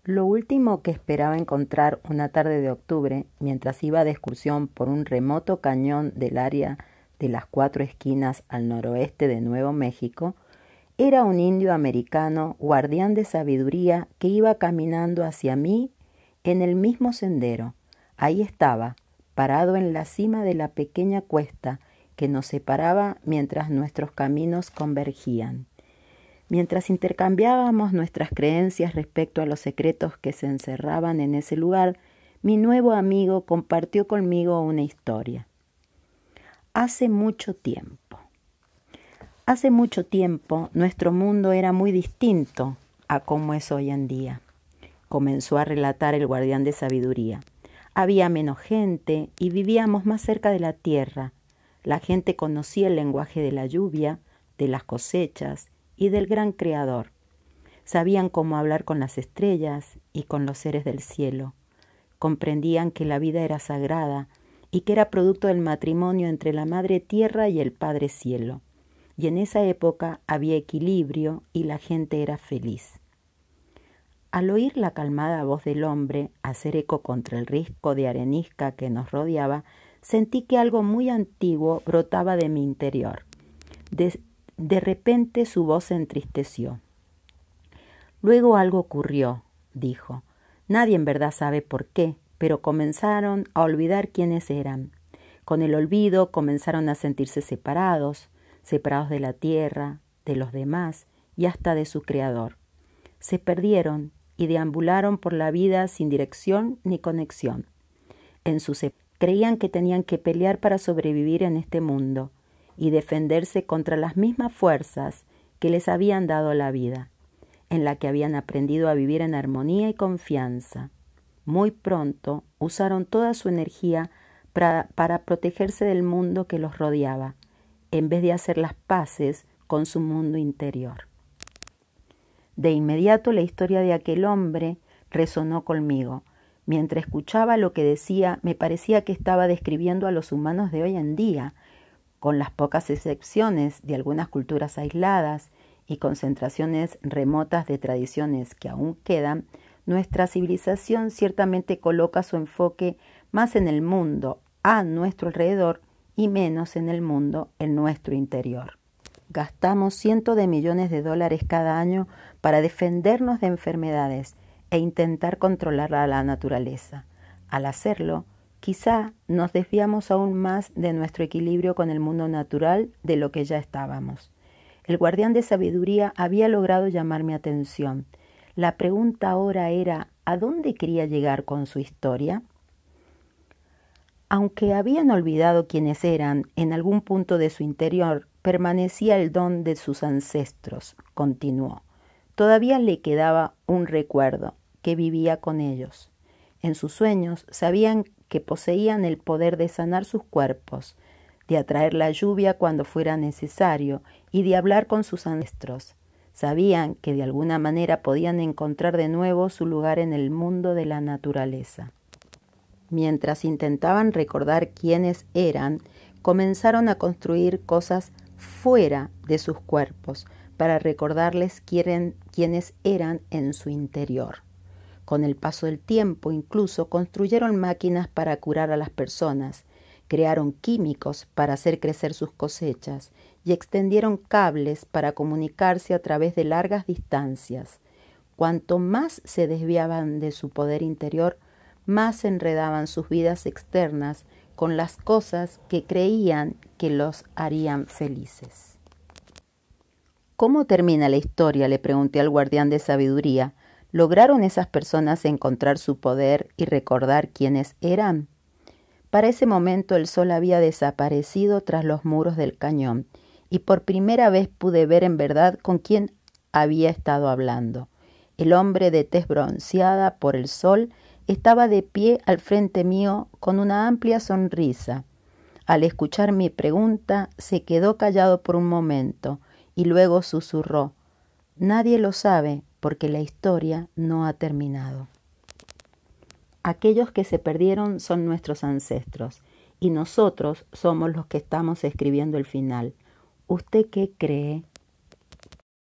Lo último que esperaba encontrar una tarde de octubre, mientras iba de excursión por un remoto cañón del área de las Cuatro Esquinas al noroeste de Nuevo México, era un indio americano guardián de sabiduría que iba caminando hacia mí en el mismo sendero. Ahí estaba, parado en la cima de la pequeña cuesta que nos separaba mientras nuestros caminos convergían. Mientras intercambiábamos nuestras creencias respecto a los secretos que se encerraban en ese lugar, mi nuevo amigo compartió conmigo una historia. Hace mucho tiempo, nuestro mundo era muy distinto a como es hoy en día, comenzó a relatar el guardián de sabiduría. Había menos gente y vivíamos más cerca de la tierra. La gente conocía el lenguaje de la lluvia, de las cosechas y del gran Creador. Sabían cómo hablar con las estrellas y con los seres del cielo. Comprendían que la vida era sagrada y que era producto del matrimonio entre la Madre Tierra y el Padre Cielo. Y en esa época había equilibrio y la gente era feliz. Al oír la calmada voz del hombre hacer eco contra el risco de arenisca que nos rodeaba, sentí que algo muy antiguo brotaba de mi interior. De repente su voz se entristeció. Luego algo ocurrió, dijo. Nadie en verdad sabe por qué, pero comenzaron a olvidar quiénes eran. Con el olvido comenzaron a sentirse separados de la tierra, de los demás y hasta de su Creador. Se perdieron y deambularon por la vida sin dirección ni conexión. Creían que tenían que pelear para sobrevivir en este mundo y defenderse contra las mismas fuerzas que les habían dado la vida, en la que habían aprendido a vivir en armonía y confianza. Muy pronto usaron toda su energía para protegerse del mundo que los rodeaba, en vez de hacer las paces con su mundo interior. De inmediato la historia de aquel hombre resonó conmigo. Mientras escuchaba lo que decía, me parecía que estaba describiendo a los humanos de hoy en día, con las pocas excepciones de algunas culturas aisladas y concentraciones remotas de tradiciones que aún quedan. Nuestra civilización ciertamente coloca su enfoque más en el mundo a nuestro alrededor y menos en el mundo en nuestro interior. Gastamos cientos de millones de dólares cada año para defendernos de enfermedades e intentar controlar a la naturaleza. Al hacerlo, quizá nos desviamos aún más de nuestro equilibrio con el mundo natural de lo que ya estábamos. El guardián de sabiduría había logrado llamar mi atención. La pregunta ahora era, ¿a dónde quería llegar con su historia? Aunque habían olvidado quiénes eran, en algún punto de su interior permanecía el don de sus ancestros, continuó. Todavía le quedaba un recuerdo, que vivía con ellos. En sus sueños sabían que poseían el poder de sanar sus cuerpos, de atraer la lluvia cuando fuera necesario y de hablar con sus ancestros. Sabían que de alguna manera podían encontrar de nuevo su lugar en el mundo de la naturaleza. Mientras intentaban recordar quiénes eran, comenzaron a construir cosas fuera de sus cuerpos para recordarles quiénes eran en su interior. Con el paso del tiempo, incluso construyeron máquinas para curar a las personas, crearon químicos para hacer crecer sus cosechas y extendieron cables para comunicarse a través de largas distancias. Cuanto más se desviaban de su poder interior, más enredaban sus vidas externas con las cosas que creían que los harían felices. ¿Cómo termina la historia?, le pregunté al guardián de sabiduría. ¿Lograron esas personas encontrar su poder y recordar quiénes eran? Para ese momento el sol había desaparecido tras los muros del cañón y por primera vez pude ver en verdad con quién había estado hablando. El hombre de tez bronceada por el sol estaba de pie al frente mío con una amplia sonrisa. Al escuchar mi pregunta, se quedó callado por un momento y luego susurró: «Nadie lo sabe porque la historia no ha terminado». Aquellos que se perdieron son nuestros ancestros y nosotros somos los que estamos escribiendo el final. ¿Usted qué cree?